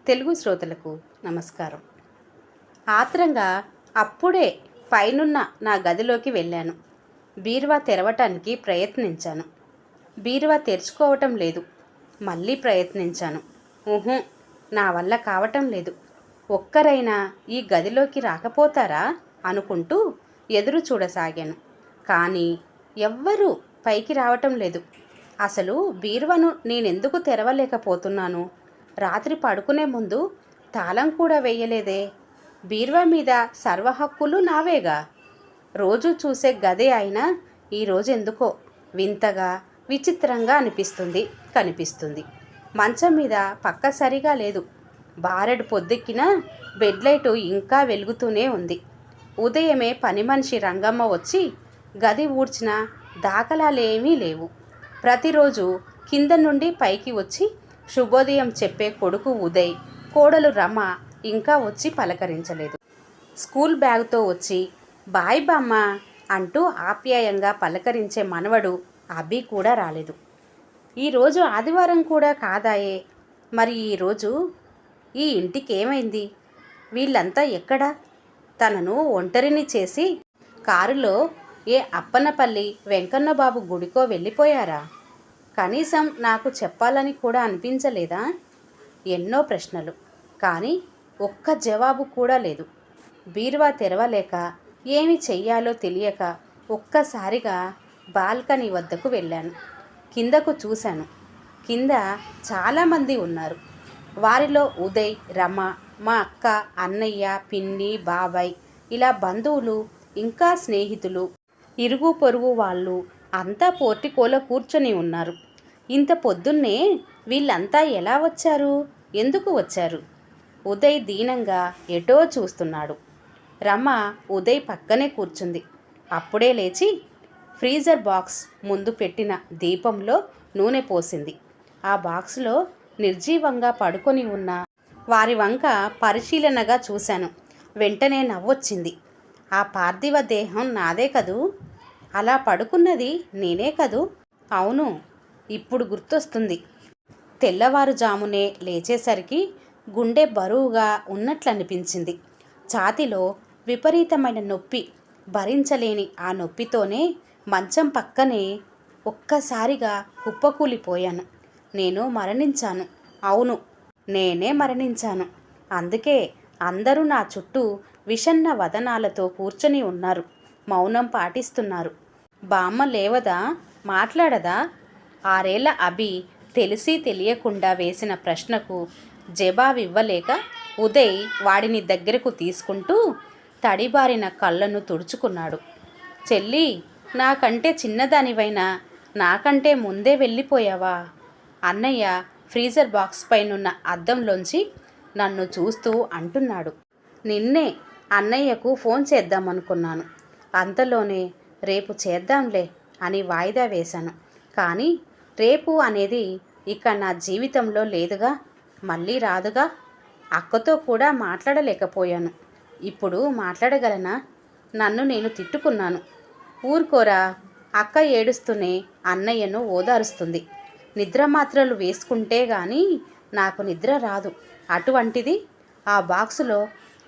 తెలుగు శ్రోతలకు నమస్కారం. ఆత్రంగా అప్పుడే పైనున్న నా గదిలోకి వెళ్ళాను. బీరువా తెరవటానికి ప్రయత్నించాను. బీరువా తెరుచుకోవటం లేదు. మళ్ళీ ప్రయత్నించాను. నా వల్ల కావటం లేదు. ఒక్కరైనా ఈ గదిలోకి రాకపోతారా అనుకుంటూ ఎదురు చూడసాగాను. కానీ ఎవ్వరూ పైకి రావటం లేదు. అసలు బీరువాను నేనెందుకు తెరవలేకపోతున్నాను? రాత్రి పడుకునే ముందు తాళం కూడా వేయలేదే. బీరువా మీద సర్వహక్కులు నావేగా. రోజు చూసే గదే అయినా ఈరోజు ఎందుకో వింతగా విచిత్రంగా కనిపిస్తుంది. మంచం మీద పక్క సరిగా లేదు. బారెడు పొద్దెక్కిన బెడ్ లైటు ఇంకా వెలుగుతూనే ఉంది. ఉదయమే పని మనిషి రంగమ్మ వచ్చి గది ఊడ్చిన దాఖలాలేమీ లేవు. ప్రతిరోజు కింద నుండి పైకి వచ్చి శుభోదయం చెప్పే కొడుకు ఉదయ్, కోడలు రమ ఇంకా వచ్చి పలకరించలేదు. స్కూల్ బ్యాగ్తో వచ్చి బాయ్ బామ్మ అంటూ ఆప్యాయంగా పలకరించే మనవడు అభి కూడా రాలేదు. ఈరోజు ఆదివారం కూడా కాదాయే. మరి ఈరోజు ఈ ఇంటికేమైంది? వీళ్ళంతా ఎక్కడా? తనను ఒంటరిని చేసి కారులో ఏ అప్పన్నపల్లి వెంకన్నబాబు గుడికో వెళ్ళిపోయారా? కనీసం నాకు చెప్పాలని కూడా అనిపించలేదా? ఎన్నో ప్రశ్నలు, కానీ ఒక్క జవాబు కూడా లేదు. బీరువా తెరవలేక ఏమి చెయ్యాలో తెలియక ఒక్కసారిగా బాల్కనీ వద్దకు వెళ్ళాను. కిందకు చూశాను. కింద చాలామంది ఉన్నారు. వారిలో ఉదయ్, రమ, మా అక్క, అన్నయ్య, పిన్ని, బాబాయ్, ఇలా బంధువులు, ఇంకా స్నేహితులు, ఇరుగు పొరుగు వాళ్ళు అంతా పోర్టికోలో కూర్చొని ఉన్నారు. ఇంత పొద్దున్నే వీళ్ళంతా ఎలా వచ్చారు? ఎందుకు వచ్చారు? ఉదయ్ దీనంగా ఎటో చూస్తున్నాడు. రమ ఉదయ్ పక్కనే కూర్చుంది. అప్పుడే లేచి ఫ్రీజర్ బాక్స్ ముందు పెట్టిన దీపంలో నూనె పోసింది. ఆ బాక్స్లో నిర్జీవంగా పడుకొని ఉన్న వారి వంక పరిశీలనగా చూశాను. వెంటనే నవ్వొచ్చింది. ఆ పార్థివ దేహం నాదే కదూ? అలా పడుకున్నది నేనే కదూ? అవును, ఇప్పుడు గుర్తొస్తుంది. తెల్లవారుజామునే లేచేసరికి గుండె బరువుగా ఉన్నట్లు అనిపించింది. ఛాతీలో విపరీతమైన నొప్పి. భరించలేని ఆ నొప్పితోనే మంచం పక్కనే ఒక్కసారిగా కుప్పకూలిపోయాను. నేను మరణించాను. అవును, నేనే మరణించాను. అందుకే అందరూ నా చుట్టూ విషన్న వదనాలతో కూర్చొని ఉన్నారు. మౌనం పాటిస్తున్నారు. బామ్మ లేవదా? మాట్లాడదా? 6 ఏళ్ల అభి తెలిసి తెలియకుండా వేసిన ప్రశ్నకు జవాబివ్వలేక ఉదయ్ వాడిని దగ్గరకు తీసుకుంటూ తడిబారిన కళ్ళను తుడుచుకున్నాడు. చెల్లి, నాకంటే చిన్నదానివైనా నాకంటే ముందే వెళ్ళిపోయావా? అన్నయ్య ఫ్రీజర్ బాక్స్ పైనున్న అద్దంలోంచి నన్ను చూస్తూ అంటున్నాడు. నిన్నే అన్నయ్యకు ఫోన్ చేద్దామనుకున్నాను. అంతలోనే రేపు చేద్దాంలే అని వాయిదా వేశాను. కానీ రేపు అనేది ఇక నా జీవితంలో లేదుగా, మళ్ళీ రాదుగా. అక్కతో కూడా మాట్లాడలేకపోయాను. ఇప్పుడు మాట్లాడగలనా? నన్ను నేను తిట్టుకున్నాను. ఊరుకోరా, అక్క ఏడుస్తూనే అన్నయ్యను ఓదారుస్తుంది. నిద్ర మాత్రలు వేసుకుంటే గానీ నాకు నిద్ర రాదు. అటువంటిది ఆ బాక్సులో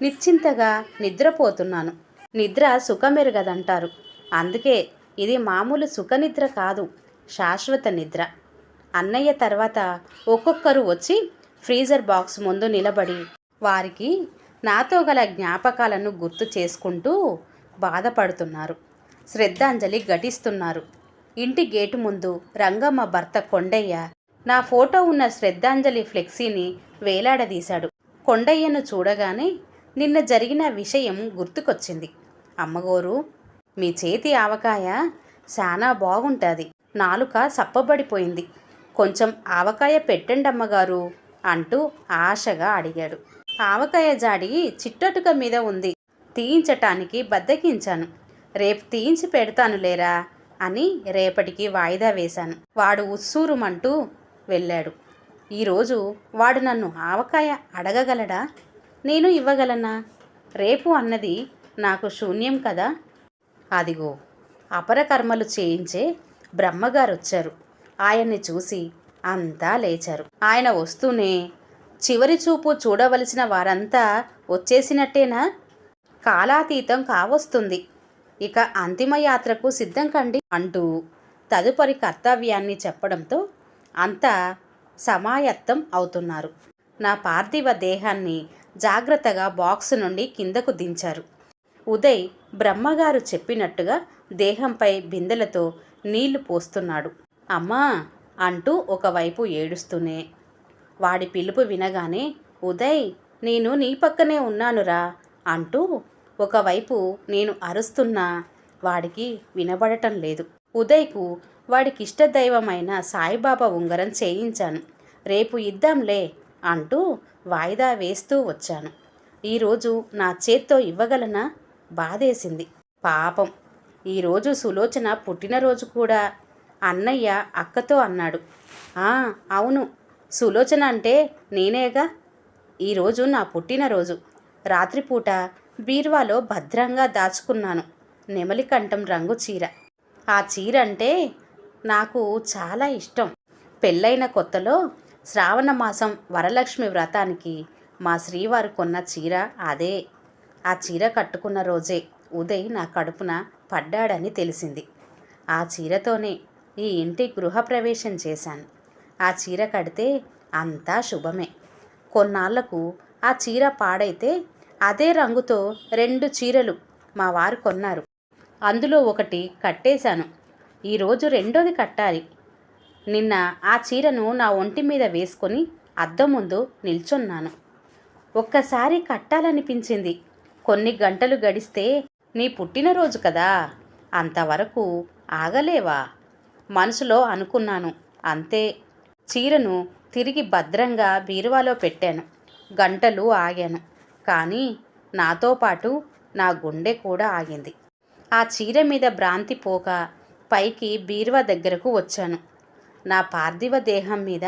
నిశ్చింతగా నిద్రపోతున్నాను. నిద్ర సుఖమెరుగదంటారు. అందుకే ఇది మామూలు సుఖనిద్ర కాదు, శాశ్వత నిద్ర. అన్నయ్య తర్వాత ఒక్కొక్కరు వచ్చి ఫ్రీజర్ బాక్స్ ముందు నిలబడి వారికి నాతో గల జ్ఞాపకాలను గుర్తు చేసుకుంటూ బాధపడుతున్నారు. శ్రద్ధాంజలి ఘటిస్తున్నారు. ఇంటి గేటు ముందు రంగమ్మ భర్త కొండయ్య నా ఫోటో ఉన్న శ్రద్ధాంజలి ఫ్లెక్సీని వేలాడదీశాడు. కొండయ్యను చూడగానే నిన్న జరిగిన విషయం గుర్తుకొచ్చింది. అమ్మగోరు, మీ చేతి ఆవకాయ చాలా బాగుంటుంది. నాలుక సప్పబడిపోయింది. కొంచెం ఆవకాయ పెట్టండి అమ్మగారు అంటూ ఆశగా అడిగాడు. ఆవకాయ జాడి చిట్టటుక మీద ఉంది. తీయించటానికి బద్దకించాను. రేపు తీయించి పెడతానులేరా అని రేపటికి వాయిదా వేశాను. వాడు ఉస్సూరుమంటూ వెళ్ళాడు. ఈరోజు వాడు నన్ను ఆవకాయ అడగగలడా? నేను ఇవ్వగలనా? రేపు అన్నది నాకు శూన్యం కదా. అదిగో అపరకర్మలు చేయించే బ్రహ్మగారు వచ్చారు. ఆయన్ని చూసి అంతా లేచారు. ఆయన వస్తూనే చివరి చూపు చూడవలసిన వారంతా వచ్చేసినట్టేనా? కాలాతీతం కావస్తుంది. ఇక అంతిమయాత్రకు సిద్ధం కండి అంటూ తదుపరి కర్తవ్యాన్ని చెప్పడంతో అంతా సమాయత్తం అవుతున్నారు. నా పార్థివ దేహాన్ని జాగ్రత్తగా బాక్సు నుండి కిందకు దించారు. ఉదయ్ బ్రహ్మగారు చెప్పినట్టుగా దేహంపై బిందెలతో నీళ్లు పోస్తున్నాడు. అమ్మా అంటూ ఒకవైపు ఏడుస్తూనే. వాడి పిలుపు వినగానే, ఉదయ్ నేను నీ పక్కనే ఉన్నానురా అంటూ ఒకవైపు నేను అరుస్తున్నా వాడికి వినబడటం లేదు. ఉదయ్కు వాడికిష్టదైవమైన సాయిబాబా ఉంగరం చేయించాను. రేపు ఇద్దాంలే అంటూ వాయిదా వేస్తూ వచ్చాను. ఈరోజు నా చేత్తో ఇవ్వగలనా? బాధేసింది. పాపం ఈరోజు సులోచన పుట్టినరోజు కూడా. అన్నయ్య అక్కతో అన్నాడు. అవును, సులోచన అంటే నేనేగా. ఈరోజు నా పుట్టినరోజు. రాత్రిపూట బీరువాలో భద్రంగా దాచుకున్నాను నెమలికంఠం రంగు చీర. ఆ చీర అంటే నాకు చాలా ఇష్టం. పెళ్ళైన కొత్తలో శ్రావణ మాసం వరలక్ష్మి వ్రతానికి మా శ్రీవారు కొన్న చీర అదే. ఆ చీర కట్టుకున్న రోజే ఉదయ్ నా కడుపున పడ్డాడని తెలిసింది. ఆ చీరతోనే ఈ ఇంటి గృహప్రవేశం చేశాను. ఆ చీర కడితే అంతా శుభమే. కొన్నాళ్లకు ఆ చీర పాడైతే అదే రంగుతో 2 చీరలు మా వారు కొన్నారు. అందులో ఒకటి కట్టేశాను. ఈరోజు రెండోది కట్టాలి. నిన్న ఆ చీరను నా ఒంటి మీద వేసుకొని అద్దం ముందు నిల్చున్నాను. ఒక్కసారి కట్టాలనిపించింది. కొన్ని గంటలు గడిస్తే నీ పుట్టినరోజు కదా, అంతవరకు ఆగలేవా? మనసులో అనుకున్నాను. అంతే. చీరను తిరిగి భద్రంగా బీరువాలో పెట్టాను. గంటలు ఆగాను. కానీ నాతో పాటు నా గుండె కూడా ఆగింది. ఆ చీర మీద భ్రాంతి పోక పైకి బీరువా దగ్గరకు వచ్చాను. నా పార్థివ దేహం మీద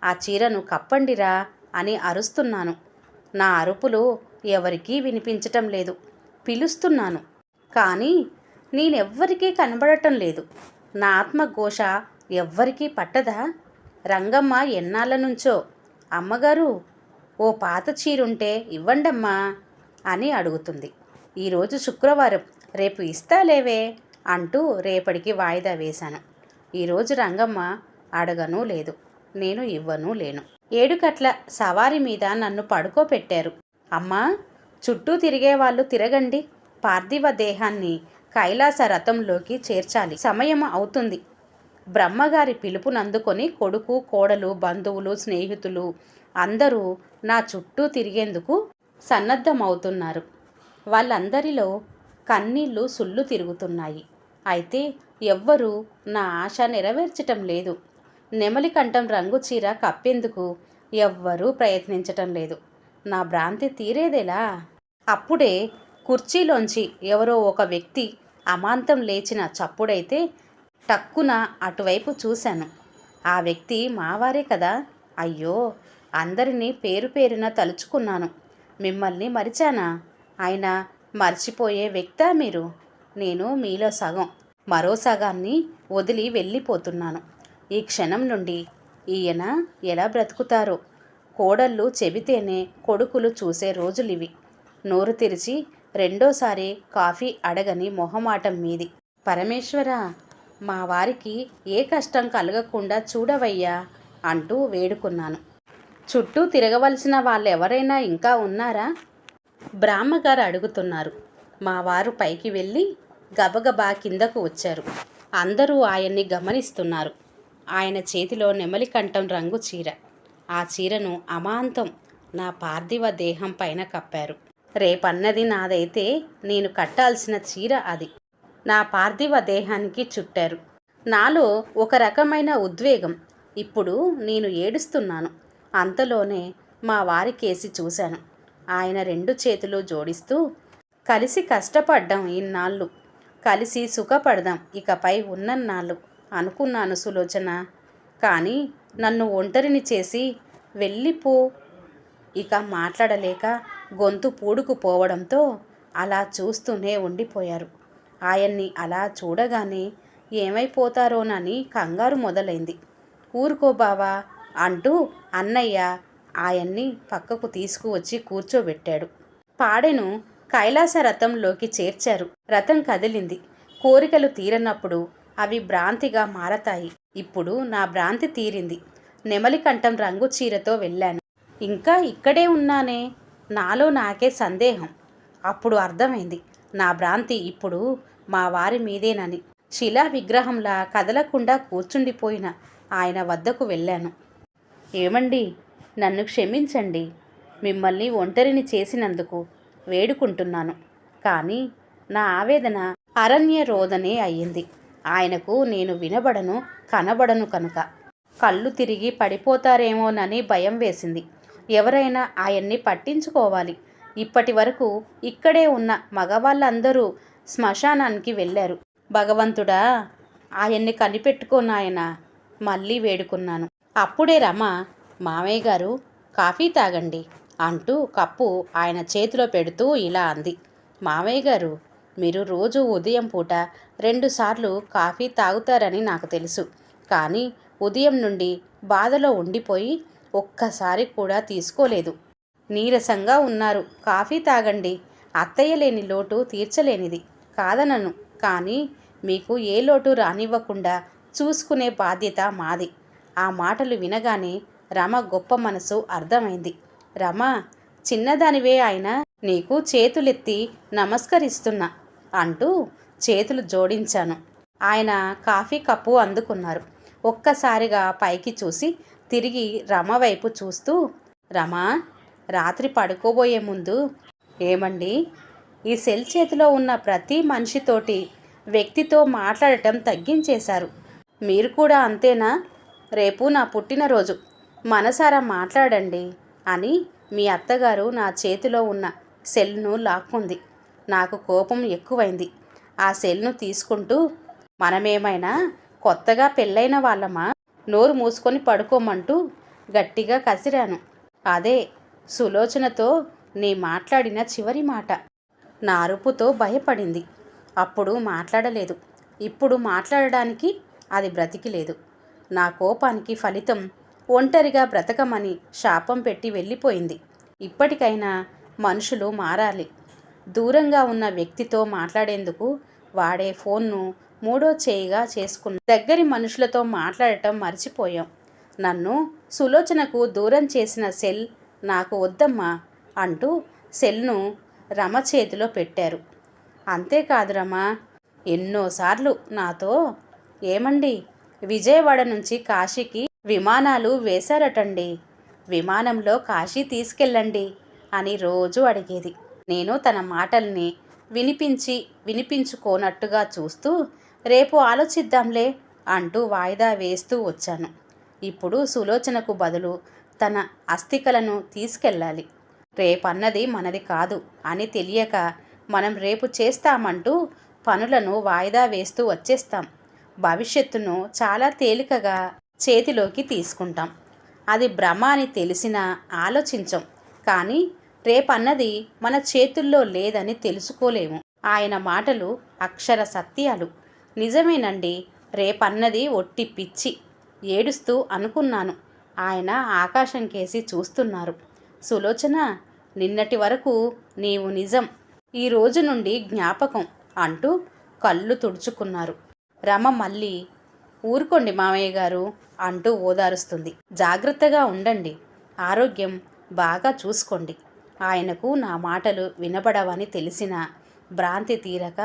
ఆ చీరను కప్పండిరా అని అరుస్తున్నాను. నా అరుపులు ఎవరికీ వినిపించటం లేదు. పిలుస్తున్నాను, కానీ నేనెవ్వరికీ కనబడటం లేదు. నా ఆత్మఘోష ఎవ్వరికీ పట్టదా? రంగమ్మ ఎన్నాళ్ళ నుంచో, అమ్మగారు ఓ పాత చీరుంటే ఇవ్వండమ్మా అని అడుగుతుంది. ఈరోజు శుక్రవారం, రేపు ఇస్తాలేవే అంటూ రేపటికి వాయిదా వేశాను. ఈరోజు రంగమ్మ అడగనూ లేదు, నేను ఇవ్వనూ లేను. 7 గంటల సవారి మీద నన్ను పడుకోపెట్టారు. అమ్మా, చుట్టూ తిరిగేవాళ్ళు తిరగండి. పార్థివ దేహాన్ని కైలాస రథంలోకి చేర్చాలి. సమయం అవుతుంది. బ్రహ్మగారి పిలుపునందుకొని కొడుకు, కోడలు, బంధువులు, స్నేహితులు అందరూ నా చుట్టూ తిరిగేందుకు సన్నద్ధమవుతున్నారు. వాళ్ళందరిలో కన్నీళ్లు సుళ్ళు తిరుగుతున్నాయి. అయితే ఎవ్వరూ నా ఆశ నెరవేర్చటం లేదు. నెమలికంఠం రంగు చీర కప్పేందుకు ఎవ్వరూ ప్రయత్నించటం లేదు. నా భ్రాంతి తీరేదెలా? అప్పుడే కుర్చీలోంచి ఎవరో ఒక వ్యక్తి అమాంతం లేచిన చప్పుడైతే టక్కున అటువైపు చూశాను. ఆ వ్యక్తి మావారే కదా. అయ్యో, అందరినీ పేరు పేరున తలుచుకున్నాను. మిమ్మల్ని మరిచానా? అయినా మర్చిపోయే వ్యక్తా మీరు? నేను మీలో సగం, మరో సగాన్ని వదిలి వెళ్ళిపోతున్నాను. ఈ క్షణం నుండి ఈయన ఎలా బ్రతుకుతారో. కోడళ్ళు చెబితేనే కొడుకులు చూసే రోజులివి. నోరు తెరిచి రెండోసారి కాఫీ అడగని మొహమాటం మీది. పరమేశ్వరా, మా వారికి ఏ కష్టం కలగకుండా చూడవయ్యా అంటూ వేడుకున్నాను. చుట్టూ తిరగవలసిన వాళ్ళెవరైనా ఇంకా ఉన్నారా? బ్రహ్మగారు అడుగుతున్నారు. మా వారు పైకి వెళ్ళి గబగబా కిందకు వచ్చారు. అందరూ ఆయన్ని గమనిస్తున్నారు. ఆయన చేతిలో నెమలికంఠం రంగు చీర. ఆ చీరను అమాంతం నా పార్థివ దేహం పైన కప్పారు. రేపన్నది నాదైతే నేను కట్టాల్సిన చీర అది నా పార్థివ దేహానికి చుట్టారు. నాలో ఒక రకమైన ఉద్వేగం. ఇప్పుడు నేను ఏడుస్తున్నాను. అంతలోనే మా వారి కేసి చూశాను. ఆయన 2 చేతులు జోడిస్తూ, కలిసి కష్టపడ్డాం ఇన్నాళ్ళు, కలిసి సుఖపడదాం ఇకపై ఉన్నన్నాళ్ళు అనుకున్నాను సులోచన. కానీ నన్ను ఒంటరిని చేసి వెళ్ళిపో. ఇక మాట్లాడలేక గొంతు పూడుకుపోవడంతో అలా చూస్తూనే ఉండిపోయారు. ఆయన్ని అలా చూడగానే ఏమైపోతారోనని కంగారు మొదలైంది. ఊరుకో బావా అంటూ అన్నయ్య ఆయన్ని పక్కకు తీసుకువచ్చి కూర్చోబెట్టాడు. పాడెను కైలాస రథంలోకి చేర్చారు. రథం కదిలింది. కోరికలు తీరనప్పుడు అవి భ్రాంతిగా మారతాయి. ఇప్పుడు నా భ్రాంతి తీరింది. నెమలికంఠం రంగు చీరతో వెళ్ళాను. ఇంకా ఇక్కడే ఉన్నానే. నాలో నాకే సందేహం. అప్పుడు అర్థమైంది నా భ్రాంతి ఇప్పుడు మా వారి మీదేనని. శిలా విగ్రహంలా కదలకుండా కూర్చుండిపోయిన ఆయన వద్దకు వెళ్ళాను. ఏమండి, నన్ను క్షమించండి. మిమ్మల్ని ఒంటరిని చేసినందుకు వేడుకుంటున్నాను. కానీ నా ఆవేదన అరణ్య రోదనే అయ్యింది. ఆయనకు నేను వినబడను, కనబడను కనుక. కళ్ళు తిరిగి పడిపోతారేమోనని భయం వేసింది. ఎవరైనా ఆయన్ని పట్టించుకోవాలి. ఇప్పటి వరకు ఇక్కడే ఉన్న మగవాళ్ళందరూ శ్మశానానికి వెళ్ళారు. భగవంతుడా, ఆయన్ని కనిపెట్టుకోనాయనా, మళ్ళీ వేడుకున్నాను. అప్పుడే రమ, మామయ్య గారు కాఫీ తాగండి అంటూ కప్పు ఆయన చేతిలో పెడుతూ ఇలా అంది. మామయ్య గారు, మీరు రోజు ఉదయం పూట 2 సార్లు కాఫీ తాగుతారని నాకు తెలుసు. కానీ ఉదయం నుండి బాధలో ఉండిపోయి ఒక్కసారి కూడా తీసుకోలేదు. నీరసంగా ఉన్నారు. కాఫీ తాగండి. అత్తయ్య లేని లోటు తీర్చలేనిది కాదనను, కానీ మీకు ఏ లోటు రానివ్వకుండా చూసుకునే బాధ్యత మాది. ఆ మాటలు వినగానే రమ గొప్ప మనసు అర్థమైంది. రమ, చిన్నదానివే ఆయన నీకు చేతులెత్తి నమస్కరిస్తున్నా అంటూ చేతులు జోడించాను. ఆయన కాఫీ కప్పు అందుకున్నారు. ఒక్కసారిగా పైకి చూసి తిరిగి రమ వైపు చూస్తూ, రమా, రాత్రి పడుకోబోయే ముందు ఏమండి, ఈ సెల్ చేతిలో ఉన్న ప్రతి మనిషితోటి వ్యక్తితో మాట్లాడటం తగ్గించేశారు. మీరు కూడా అంతేనా? రేపు నా పుట్టినరోజు, మనసారా మాట్లాడండి అని మీ అత్తగారు నా చేతిలో ఉన్న సెల్ను లాక్కుంది. నాకు కోపం ఎక్కువైంది. ఆ సెల్ను తీసుకుంటూ, మనమేమైనా కొత్తగా పెళ్ళైన వాళ్ళమా? నోరు మూసుకొని పడుకోమంటూ గట్టిగా కసిరాను. అదే సులోచనతో నీ మాట్లాడిన చివరి మాట. నా అరుపుతో భయపడింది. అప్పుడు మాట్లాడలేదు. ఇప్పుడు మాట్లాడడానికి అది బ్రతికిలేదు. నా కోపానికి ఫలితం ఒంటరిగా బ్రతకమని శాపం పెట్టి వెళ్ళిపోయింది. ఇప్పటికైనా మనుషులు మారాలి. దూరంగా ఉన్న వ్యక్తితో మాట్లాడేందుకు వాడే ఫోన్ను మూడో చేయిగా చేసుకున్న దగ్గరి మనుషులతో మాట్లాడటం మర్చిపోయాం. నన్ను సులోచనకు దూరం చేసిన సెల్ నాకు వద్దమ్మా అంటూ సెల్ను రమ చేతిలో పెట్టారు. అంతేకాదు రమ, ఎన్నోసార్లు నాతో, ఏమండి, విజయవాడ నుంచి కాశీకి విమానాలు వేశారటండి, విమానంలో కాశీ తీసుకెళ్ళండి అని రోజు అడిగేది. నేను తన మాటల్ని వినిపించుకోనట్టుగా చూస్తూ రేపు ఆలోచిద్దాంలే అంటూ వాయిదా వేస్తూ వచ్చాను. ఇప్పుడు సులోచనకు బదులు తన అస్థికలను తీసుకెళ్ళాలి. రేపన్నది మనది కాదు అని తెలియక మనం రేపు చేస్తామంటూ పనులను వాయిదా వేస్తూ వచ్చేస్తాం. భవిష్యత్తును చాలా తేలికగా చేతిలోకి తీసుకుంటాం. అది భ్రమ అని తెలిసినా ఆలోచించం. కానీ రేపన్నది మన చేతుల్లో లేదని తెలుసుకోలేము. ఆయన మాటలు అక్షర సత్యాలు. నిజమేనండి, రేపన్నది ఒట్టి పిచ్చి. ఏడుస్తూ అనుకున్నాను. ఆయన ఆకాశం కేసి చూస్తున్నారు. సులోచన, నిన్నటి వరకు నీవు నిజం, ఈ రోజు నుండి జ్ఞాపకం అంటూ కళ్ళు తుడుచుకున్నారు. రమ మళ్ళీ, ఊరుకోండి మామయ్య గారు అంటూ ఓదారుస్తుంది. జాగ్రత్తగా ఉండండి, ఆరోగ్యం బాగా చూసుకోండి. ఆయనకు నా మాటలు వినబడవని తెలిసిన భ్రాంతి తీరక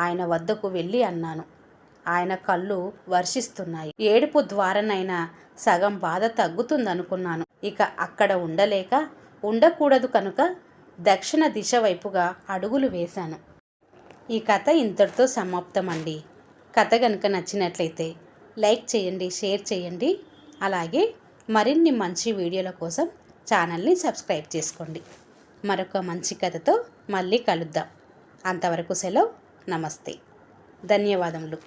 ఆయన వద్దకు వెళ్ళి అన్నాను. ఆయన కళ్ళు వర్షిస్తున్నాయి. ఏడుపు ద్వారానైనా సగం బాధ తగ్గుతుందనుకున్నాను. ఇక అక్కడ ఉండకూడదు కనుక దక్షిణ దిశ వైపుగా అడుగులు వేశాను. ఈ కథ ఇంతటితో సమాప్తమండి. కథ కనుక నచ్చినట్లయితే లైక్ చేయండి, షేర్ చేయండి. అలాగే మరిన్ని మంచి వీడియోల కోసం ఛానల్ని సబ్స్క్రైబ్ చేసుకోండి. మరొక మంచి కథతో మళ్ళీ కలుద్దాం. అంతవరకు సెలవు. నమస్తే. ధన్యవాదములు.